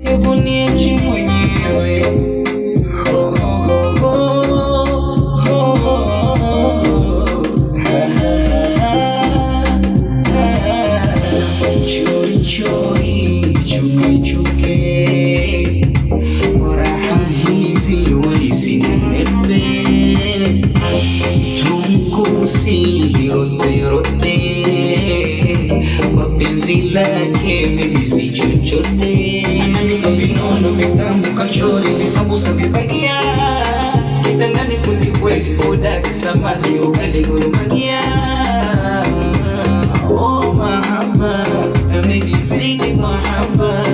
hebu niache mwenyewe. Oh, oh, oh, oh, oh. Chori chori, chuke chuke, raha hizi walisininepe, tumkusi rote rote, mapenzi lake mimi si chochote. Ananipa vinono vitamu kachori visambusa vibagia, kitandani kweli kweli hodari samani ugali gurumagia. Oh mahaba, amezidi mahaba.